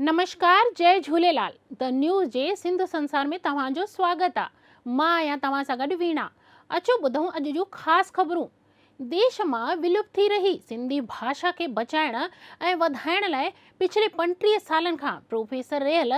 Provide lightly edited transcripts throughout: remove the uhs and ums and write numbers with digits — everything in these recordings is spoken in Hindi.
नमस्कार, जय झूलेलाल। द न्यूज़ जे सिंध संसार में तव्हांजो स्वागत आहे। मां आहियां तव्हां सां गॾु वीणा। अचो ॿुधूं अॼु जूं ख़ासि ख़बरूं। देश मां विलुप्त थी रही सिंधी भाषा खे बचाइण ऐं वधाइण लाइ पिछले 35 सालनि खां प्रोफेसर रहियल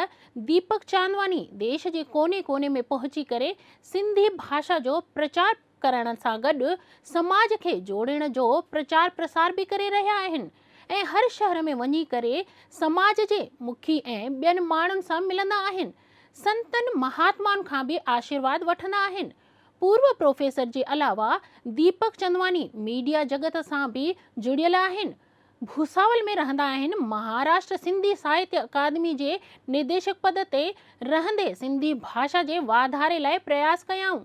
दीपक चांदवानी देश जे कोने कोने में पहुची करे सिंधी भाषा जो प्रचार करण सां गॾु समाज खे जोड़ण जो प्रचार प्रसार बि करे रहिया आहिनि ऐं हर शहर में वञी करे समाज जे मुखी ऐं ॿियनि माण्हुनि सां मिलंदा आहिनि। संतनि महात्माउनि खां बि आशीर्वाद वठंदा आहिनि। पूर्व प्रोफेसर जे अलावा दीपक चंदवानी मीडिया जगत सां बि जुड़ियल आहिनि। भूसावल में रहंदा आहिनि। महाराष्ट्र सिंधी साहित्य अकादमी जे निदेशक पद ते रहंदे सिंधी भाषा जे वाधारे लाइ प्रयास कयाऊं।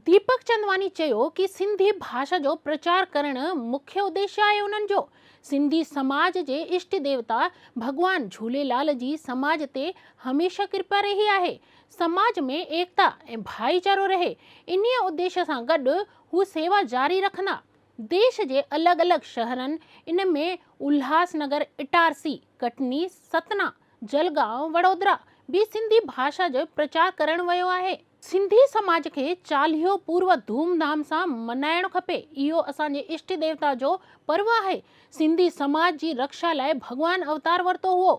दीपक चंदवानी चयो कि सिंधी भाषा जो प्रचार करण मुख्य उद्देश्य आहे उन्हनि जो। सिंधी समाज जे इष्ट देवता भगवान झूलेलाल जी समाज ते हमेशा कृपा रही आहे। समाज में एकता ऐं भाईचारो रहे, इन्हीअ उद्देश्य सां गॾु हू सेवा जारी रखंदा। देश जे अलॻि अलॻि शहरनि, इन में उल्हासनगर, इटारसी, कटनी, सतना, जलगांव, वडोदरा भी सिंधी भाषा जो प्रचार करण वियो आहे। सिंधी समाज खे चालीहो पूर्व धूमधाम सां मनाइणो खपे। इहो असांजे इष्ट देवता जो पर्व आहे। सिंधी समाज जी रक्षा लाइ भगवान अवतार वरितो हुओ।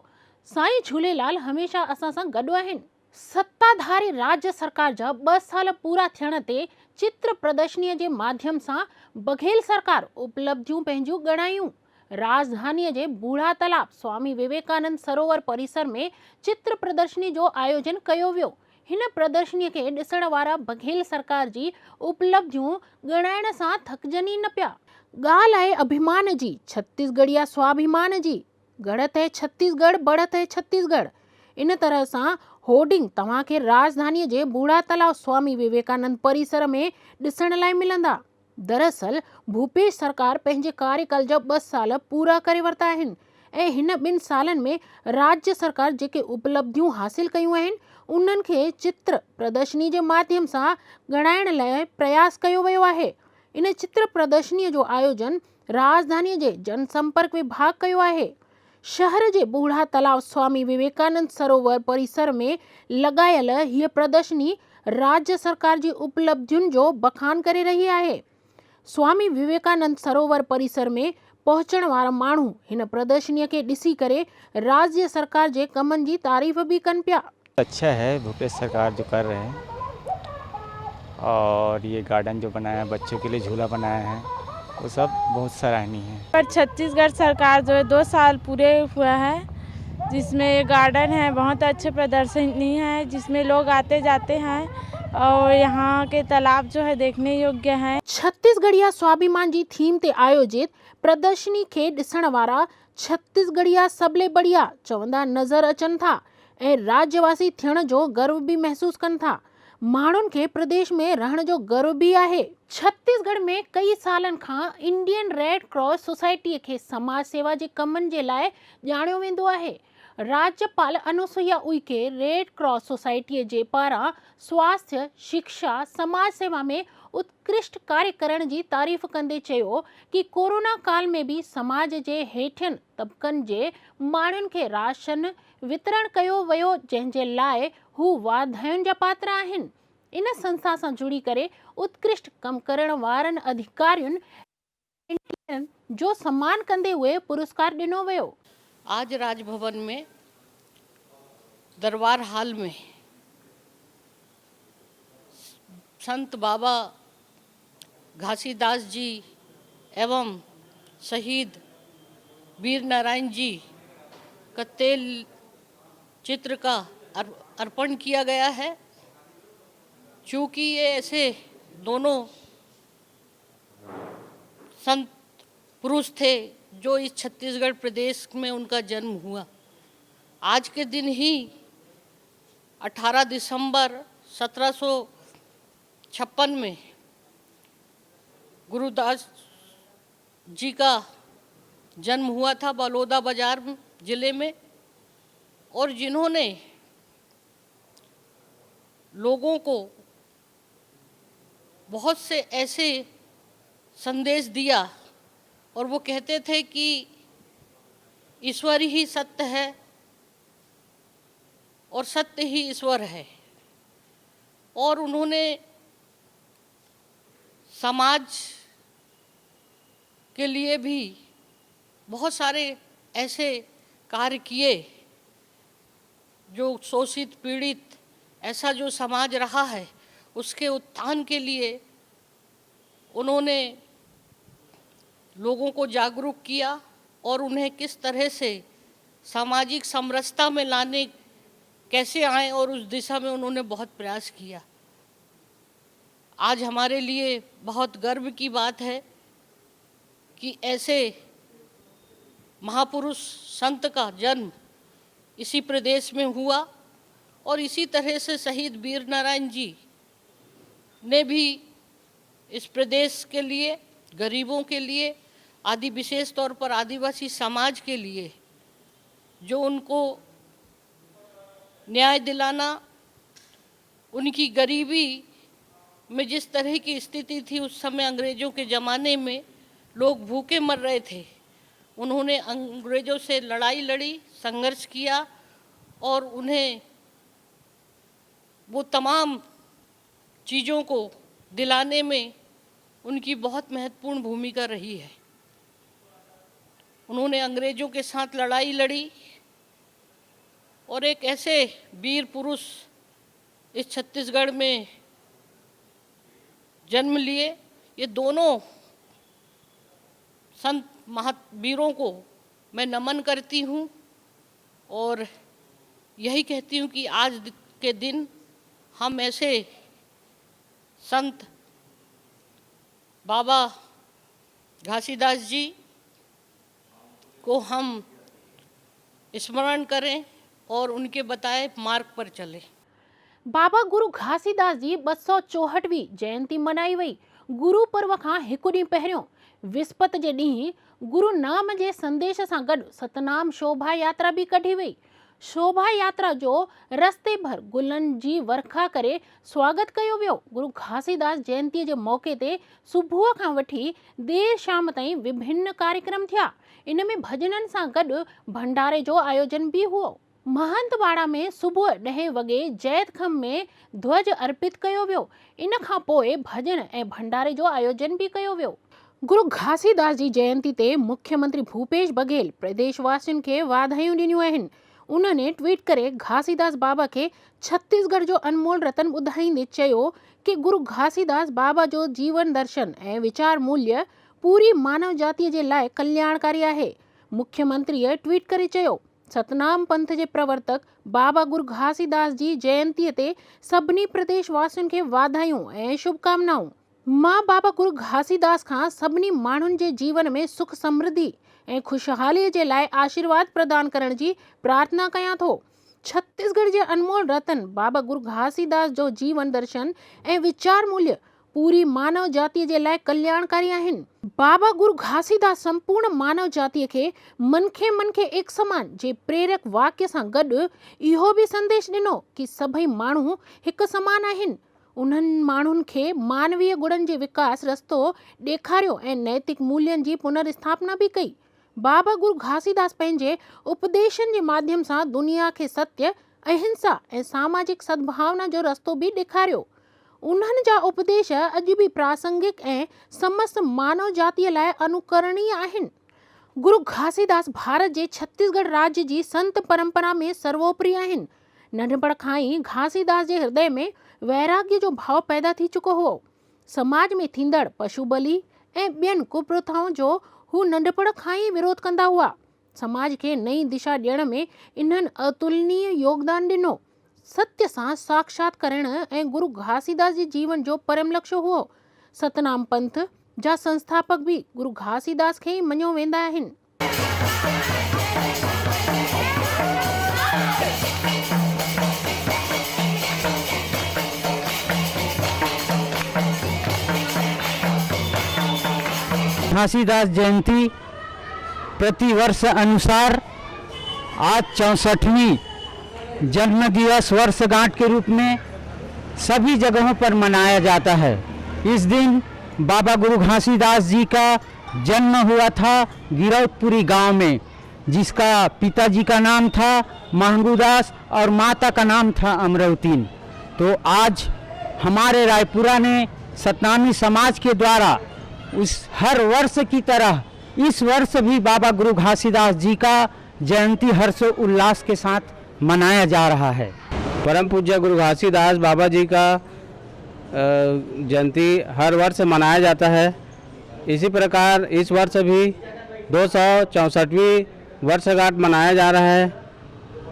साईं झूलेलाल हमेशा असां सां गॾु आहिनि। सत्ताधारी राज्य सरकार जा 2 साल पूरा थियण ते चित्र प्रदर्शनीअ जे माध्यम सां बघेल सरकार उपलब्धियूं पंहिंजूं ॻणायूं। राजधानीअ जे बूढ़ा तालाब स्वामी विवेकानंद सरोवर परिसर में चित्र प्रदर्शनी जो आयोजन कयो वियो। हिन प्रदर्शनीअ खे ॾिसण वारा बघेल सरकार जी उपलब्धियूं ॻणाइण सां थकजनि न पिया। ॻाल्हि आहे अभिमान जी, छत्तीसगढ़िया स्वाभिमान जी। गढ़त है छत्तीसगढ़, बढ़त है छत्तीसगढ़। इन तरह सां होर्डिंग तव्हांखे राजधानीअ जे बूढ़ा तालाब स्वामी विवेकानंद परिसर में ॾिसण लाइ मिलंदा। दरअसल भूपेश सरकार पंहिंजे कार्यकाल जा 2 साल पूरा करे वरिता आहिनि ऐं हिन 2 सालनि में राज्य सरकार जेके उपलब्धियूं हासिल कयूं आहिनि उन्हनि खे चित्र प्रदर्शनी जे माध्यम सां ॻणाइण लाइ प्रयास कयो वियो आहे। इन चित्र प्रदर्शनीअ जो आयोजन राजधानीअ जे जनसंपर्क विभाग कयो आहे। शहर जे बूढ़ा तालाब स्वामी विवेकानंद सरोवर परिसर में लॻायल हीअ प्रदर्शनी राज्य सरकार जी उपलब्धियुनि जो बखान करे रही आहे। स्वामी विवेकानंद सरोवर परिसर में पहुचण वारा माण्हू हिन प्रदर्शनीअ खे ॾिसी करे राज्य सरकार जे कमनि जी तारीफ़ भी कनि पिया। अच्छा है भूपेश सरकार जो कर रहे हैं, और ये गार्डन जो बनाया है, बच्चों के लिए झूला बनाया है, वो सब बहुत सराहनीय है। पर छत्तीसगढ़ सरकार जो है 2 साल पूरे हुआ है, जिसमें ये गार्डन है, बहुत अच्छे प्रदर्शनी है, जिसमें लोग आते जाते हैं और यहाँ के तालाब जो है देखने योग्य है। छत्तीसगढ़िया स्वाभिमान जी थीम ते आयोजित प्रदर्शनी खे ॾिसण वारा छत्तीसगढ़िया सबले बढ़िया चवंदा नज़र अचनि था ऐं राज्यवासी थियण जो गर्व भी महसूस कनि था। माण्हुनि खे प्रदेश में रहण जो गर्व भी आहे। छत्तीसगढ़ में कई सालनि खां इंडियन रेड क्रॉस सोसाइटीअ खे समाज सेवा जे कमनि जे लाइ ॼाणियो वेंदो आहे। राज्यपाल अनुसुईया उइके रेड क्रॉस सोसाइटीअ जे पारां स्वास्थ्य, शिक्षा, समाज सेवा में उत्कृष्ट कार्य करण जी तारीफ़ कंदे चयो कि कोरोना काल में भी समाज जे हेठियनि तबक़नि जे माण्हुनि खे राशन वितरण कयो वियो, जंहिंजे लाइ हू वाधायुनि जा पात्र आहिनि। इन संस्था सां जुड़ी करे उत्कृष्ट कम करण वारनि अधिकारियुनि जो सम्मान कंदे हुए पुरस्कार ॾिनो वियो। आज राजभवन में दरबार हाल में संत बाबा घासीदास जी एवं शहीद वीर नारायण जी का तेल चित्र का अर्पण किया गया है। चूँकि ये ऐसे दोनों संत पुरुष थे जो इस छत्तीसगढ़ प्रदेश में उनका जन्म हुआ। आज के दिन ही 18 दिसंबर 1756 में गुरुदास जी का जन्म हुआ था बलौदा बाजार जिले में, और जिन्होंने लोगों को बहुत से ऐसे संदेश दिया, और वो कहते थे कि ईश्वर ही सत्य है और सत्य ही ईश्वर है। और उन्होंने समाज के लिए भी बहुत सारे ऐसे कार्य किए जो शोषित पीड़ित ऐसा जो समाज रहा है उसके उत्थान के लिए उन्होंने लोगों को जागरूक किया और उन्हें किस तरह से सामाजिक समरसता में लाने कैसे आए और उस दिशा में उन्होंने बहुत प्रयास किया। आज हमारे लिए बहुत गर्व की बात है कि ऐसे महापुरुष संत का जन्म इसी प्रदेश में हुआ और इसी तरह से शहीद वीर नारायण जी ने भी इस प्रदेश के लिए, गरीबों के लिए, आदि विशेष तौर पर आदिवासी समाज के लिए जो उनको न्याय दिलाना, उनकी गरीबी में जिस तरह की स्थिति थी उस समय अंग्रेज़ों के ज़माने में लोग भूखे मर रहे थे, उन्होंने अंग्रेज़ों से लड़ाई लड़ी, संघर्ष किया और उन्हें वो तमाम चीज़ों को दिलाने में उनकी बहुत महत्वपूर्ण भूमिका रही है। उन्होंने अंग्रेज़ों के साथ लड़ाई लड़ी और एक ऐसे वीर पुरुष इस छत्तीसगढ़ में जन्म लिए। ये दोनों संत महावीरों को मैं नमन करती हूँ और यही कहती हूँ कि आज के दिन हम ऐसे संत बाबा घासीदास जी को हम स्मरण करें और उनके बताए मार्ग पर चलें। बाबा गुरु घासीदास जी 264वीं जयंती मनाई वई। गुरु पर्व खां हिकु ॾींहुं पहिरियों विस्पत जे ॾींहुं गुरु नाम जे संदेश सां गॾु सतनाम शोभा यात्रा भी कढी वई। शोभा यात्रा जो रस्ते भर गुलनि जी वर्खा करे स्वागत कयो वियो। गुरु घासीदास जयंती जे मौके ते सुबुह खां वठी देर शाम ताईं विभिन्न कार्यक्रम थिया। इन में भजननि सां गॾु भंडारे जो आयोजन भी हुओ। महंतवाड़ा में सुबह 10 वगे जैत खम में ध्वज अर्पित कयो वियो। इन खां पोइ भजन ऐं भंडारे जो आयोजन भी कयो वियो। गुरु घासीदास जी जयंती ते मुख्यमंत्री भूपेश बघेल प्रदेशवासियुनि खे वाधायूं ॾिनियूं आहिनि। उन्होंने ट्वीट करे घासीदास बाबा के छत्तीसगढ़ जो अनमोल रतन ॿुधाईंदे चयो कि गुरु घासीदास बाबा जो जीवन दर्शन ऐं विचार मूल्य पूरी मानव जाति जे लाइ कल्याणकारी आहे। मुख्यमंत्रीअ ट्वीट करे चयो, सतनाम पंथ जे प्रवर्तक बाबा गुरु घासीदास जी जयंतीअ ते सभिनी प्रदेशवासियुनि खे वाधायूं ऐं शुभकामनाऊं। मां बाबा गुरु घासीदास खां सभिनी माण्हुनि जे जीवन में सुख समृद्धि ऐं खुशहालीअ जे लाइ आशीर्वाद प्रदान करण जी प्रार्थना कयां थो। छत्तीसगढ़ जे अनमोल रतन बाबा गुरु घासीदास जो जीवन दर्शन ऐं विचार मूल्य पूरी मानव जाति जे लाइ कल्याणकारी आहिनि। बाबा गुरु घासीदास संपूर्ण मानव जाति खे मन खे एक समान जे प्रेरक वाक्य सां गॾु इहो भी संदेश ॾिनो कि सभई माण्हू हिकु समान आहिनि। उन्हनि माण्हुनि खे मानवीय गुणनि जे विकास रस्तो ॾेखारियो ऐं नैतिक मूल्यनि जी पुनर्स्थापना भी कई। बाबा गुरु घासीदास पंहिंजे उपदेशनि जे माध्यम सां दुनिया खे सत्य, अहिंसा ऐं सामाजिक सद्भावना जो रस्तो भी ॾेखारियो। उन्हनि जा उपदेश अॼु भी प्रासंगिक ऐं समस्त मानव जातीअ लाइ अनुकरणीय आहिनि। गुरु घासीदास भारत जे छत्तीसगढ़ राज्य जी संत परंपरा में सर्वोपरि आहिनि। नंढपण खां ई घासीदास जे हृदय में वैराग्य जो भाव पैदा थी चुको हो। समाज में थींदड़ पशु बलि ऐं ॿियनि कुप्रथाउनि जो हू नंढपण खां ई विरोध कंदा हुआ। समाज खे नई दिशा ॾियण में इन्हनि अतुलनीय योगदान ॾिनो। सत्य सां साक्षात्करण ऐं गुरु घासीदास जी जीवन जो परम लक्ष्य हुओ। सतनाम पंथ जा संस्थापक भी गुरु घासीदास खे ई मञियो वेंदा आहिनि। घासीदास जयंती प्रतिवर्ष अनुसार आज 64वीं जन्म दिवस वर्षगांठ के रूप में सभी जगहों पर मनाया जाता है। इस दिन बाबा गुरु घासीदास जी का जन्म हुआ था गिरौदपुरी गांव में। जिसका पिताजी का नाम था महंगूदास और माता का नाम था अमरवतीन। तो आज हमारे रायपुरा ने सतनामी समाज के द्वारा उस हर वर्ष की तरह इस वर्ष भी बाबा गुरु घासीदास जी का जयंती हर्ष उल्लास के साथ मनाया जा रहा है। परम पूज्य गुरु घासीदास बाबा जी का जयंती हर वर्ष मनाया जाता है। इसी प्रकार इस वर्ष भी 264वीं वर्षगांठ मनाया जा रहा है।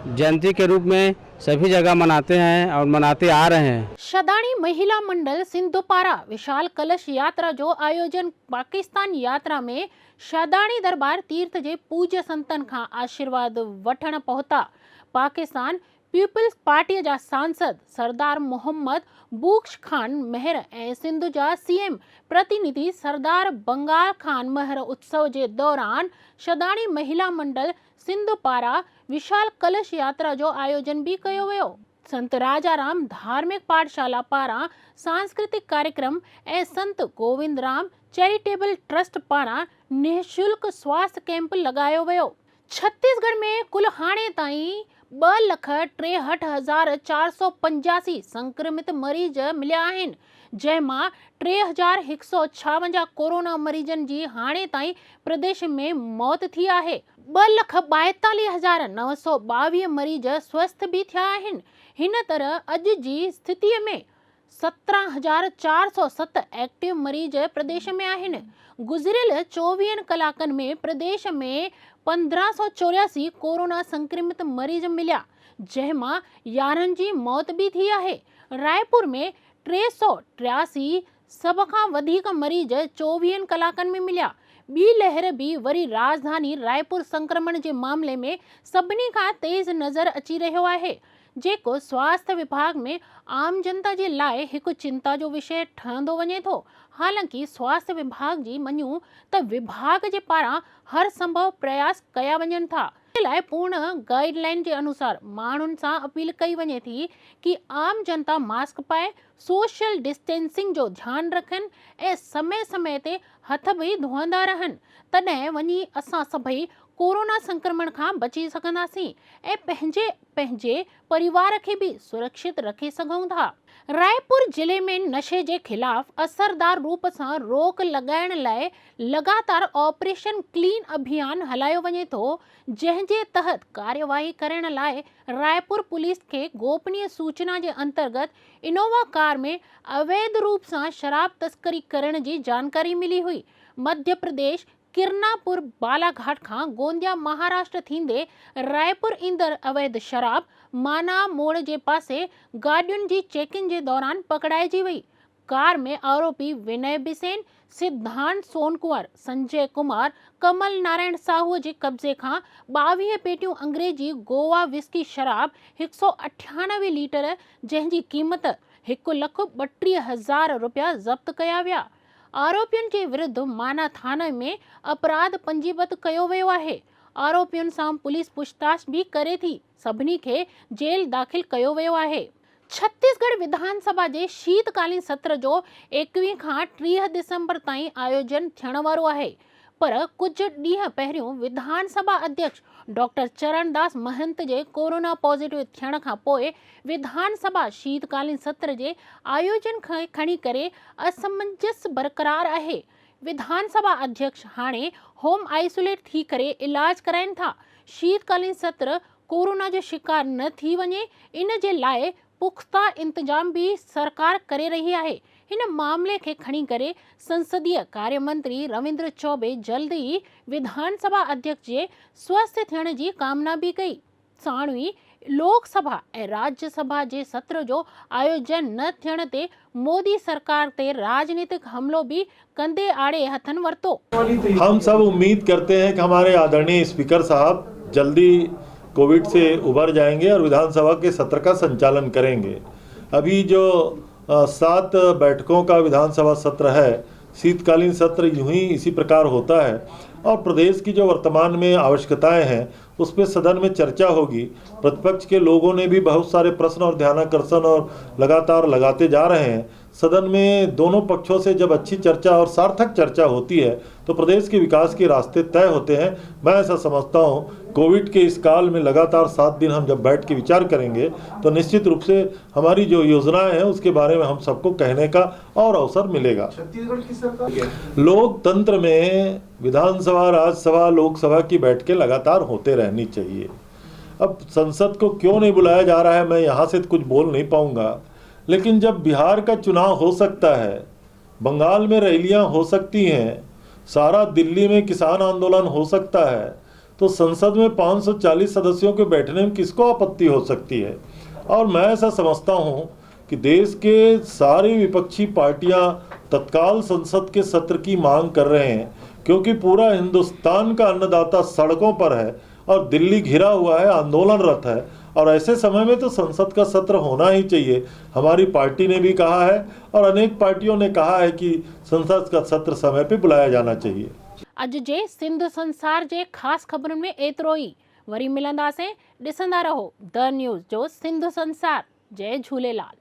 जयंती के रूप में सभी जगह मनाते हैं और मनाते आ रहे हैं। शदाणी महिला मंडल सिंधुपारा विशाल कलश यात्रा जो आयोजन पाकिस्तान यात्रा में शदाणी दरबार तीर्थ जे पूज्य संतन खां आशीर्वाद वठण पहुता। पाकिस्तान पीपल्स पार्टी जा सांसद सरदार मोहम्मद बूख्श खान महर ऐं सिंध जा सीएम प्रतिनिधि सरदार बंगार खान महर उत्सव जे दौरान शदाणी महिला मंडल सिंधुपारा विशाल कलश यात्रा जो आयोजन भी कयो वियो। संत राजाराम धार्मिक पाठशाला पारां सांस्कृतिक कार्यक्रम ऐं संत गोविंद राम चैरिटेबल ट्रस्ट पारां निःशुल्क स्वास्थ्य कैंप लगायो वियो। छत्तीसगढ़ में कुल हाणे ताईं 2,63,485 संक्रमित मरीज मिलिया आहिनि, जंहिंमां 3,156 कोरोना मरीजनि जी हाणे ताईं प्रदेश में मौत थी आहे। 2,42,922 मरीज स्वस्थ भी थिया आहिनि। हिन तरह अॼु जी स्थितीअ में 17,407 एक्टिव मरीज प्रदेश में आहिनि। गुज़िरियल 24 कलाकनि में प्रदेश में 1584 कोरोना संक्रमित मरीज मिलिया, जंहिंमां 11 जी मौत भी थी आहे। रायपुर में 383 सभ खां वधीक मरीज 24 कलाकनि में मिलिया। ॿी लहर भी वरी राजधानी रायपुर संक्रमण जे मामले में सभिनी खां तेज़ नज़र अची रहियो आहे, जेको स्वास्थ्य विभाग में आम जनता जे लाइ हिकु चिंता जो विषय ठहंदो वञे थो। हालांकि स्वास्थ्य विभाग जी मञूं त विभाग जे पारां हर संभव प्रयास कया वञनि था। इन लाइ पूर्ण गाइडलाइन जे अनुसार माण्हुनि सां अपील कई वञे थी कि आम जनता मास्क पाए, सोशल डिस्टेंसिंग जो ध्यानु रखनि ऐं समय समय ते हथ भी धोअंदा रहनि। तॾहिं वञी असां सभई कोरोना संक्रमण खां बची सघंदासीं ऐं पंहिंजे परिवार खे भी सुरक्षित रखी सघूं था। रायपुर जिले में नशे जे खिलाफ असरदार रूप सां रोक लॻाइण लाइ लगातार ऑपरेशन क्लीन अभियान हलायो वञे थो, जंहिंजे तहत कार्यवाही करण लाइ रायपुर पुलिस खे गोपनीय सूचना जे अंतर्गत इनोवा कार में अवैध रूप सां शराब तस्करी करण जी जानकारी मिली हुई। मध्य प्रदेश किरनापुर बालाघाट खां गोंदिया महाराष्ट्र थींदे रायपुर ईंदड़ अवैध शराब माना मोड़ जे पासे गाॾियुनि जी चेकिंग जे दौरान पकड़ाइजी वई। कार में आरोपी विनय बिसेन, सिद्धांत सोनकुंवर, संजय कुमार, कमल नारायण साहू जे कब्जे खां 22 पेटियूं अंग्रेजी गोवा विस्की शराब 198 लीटर जंहिंजी क़ीमत 1,32,000 रुपया ज़ब्त कया विया। आरोपियुनि जे विरुद्ध माना थाने में अपराध पंजीबद्ध कयो वियो आहे। आरोपियुनि सां पुलिस पूछताछ भी करे थी। सभिनी खे जेल दाख़िल कयो वियो आहे। छत्तीसगढ़ विधानसभा जे शीतकालीन सत्र जो 21 खां 30 दिसंबर ताईं आयोजन थियण वारो आहे, पर कुछ ॾींहं पहिरियों विधानसभा अध्यक्ष डॉक्टर चरणदास महंत जे कोरोना पॉजिटिव थियण खां पोइ विधानसभा शीतकालीन सत्र जे आयोजन खे खणी करे असमंजस बरक़रार आहे। विधानसभा अध्यक्ष हाणे होम आइसोलेट थी करे इलाज कराइनि था। शीतकालीन सत्र कोरोना जो शिकार न थी वञे, इन जे लाइ पुख्ता इंतजाम भी सरकार करे रही आहे। हिन मामले खे खणी करे संसदीय कार्य मंत्री रविंद्र चौबे जल्द ही विधानसभा अध्यक्ष जे स्वस्थ थियण जी कामना भी कई। साणुई लोकसभा ऐं राज्यसभा जे सत्र जो आयोजन न थियण ते मोदी सरकार ते राजनीतिक हमलो भी कंधे आड़े हथन वरतो। हम सब उम्मीद करते हैं कि हमारे आदरणीय स्पीकर साहब जल्दी कोविड से उबर जाएंगे और विधानसभा के सत्र का संचालन करेंगे। अभी जो 7 बैठकों का विधानसभा सत्र है, शीतकालीन सत्र यूं ही इसी प्रकार होता है और प्रदेश की जो वर्तमान में आवश्यकताएं हैं उस पर सदन में चर्चा होगी। प्रतिपक्ष के लोगों ने भी बहुत सारे प्रश्न और ध्यानाकर्षण और लगातार लगाते जा रहे हैं। सदन में दोनों पक्षों से जब अच्छी चर्चा और सार्थक चर्चा होती है तो प्रदेश के विकास के रास्ते तय होते हैं। मैं ऐसा समझता हूं कोविड के इस काल में लगातार 7 दिन हम जब बैठ के विचार करेंगे तो निश्चित रूप से हमारी जो योजनाएं हैं उसके बारे में हम सबको कहने का और अवसर मिलेगा। छत्तीसगढ़ की सरकार लोकतंत्र में विधानसभा, राज्यसभा, लोकसभा की बैठकें लगातार होते रहनी चाहिए। अब संसद को क्यों नहीं बुलाया जा रहा है मैं यहाँ से कुछ बोल नहीं पाऊंगा, लेकिन जब बिहार का चुनाव हो सकता है, बंगाल में रैलियां हो सकती हैं, सारा दिल्ली में किसान आंदोलन हो सकता है, तो संसद में 540 सदस्यों के बैठने में किसको आपत्ति हो सकती है। और मैं ऐसा समझता हूँ कि देश के सारी विपक्षी पार्टियां तत्काल संसद के सत्र की मांग कर रहे हैं, क्योंकि पूरा हिंदुस्तान का अन्नदाता सड़कों पर है और दिल्ली घिरा हुआ है, आंदोलनरत है, और ऐसे समय में तो संसद का सत्र होना ही चाहिए। हमारी पार्टी ने भी कहा है और अनेक पार्टियों ने कहा है कि संसद का सत्र समय पे बुलाया जाना चाहिए। अॼु जे सिंध संसार जे ख़ासि ख़बरुनि में एतिरो ई। वरी मिलंदासीं। ॾिसंदा रहो द न्यूज़ जो सिंध संसार। जय झूलेलाल।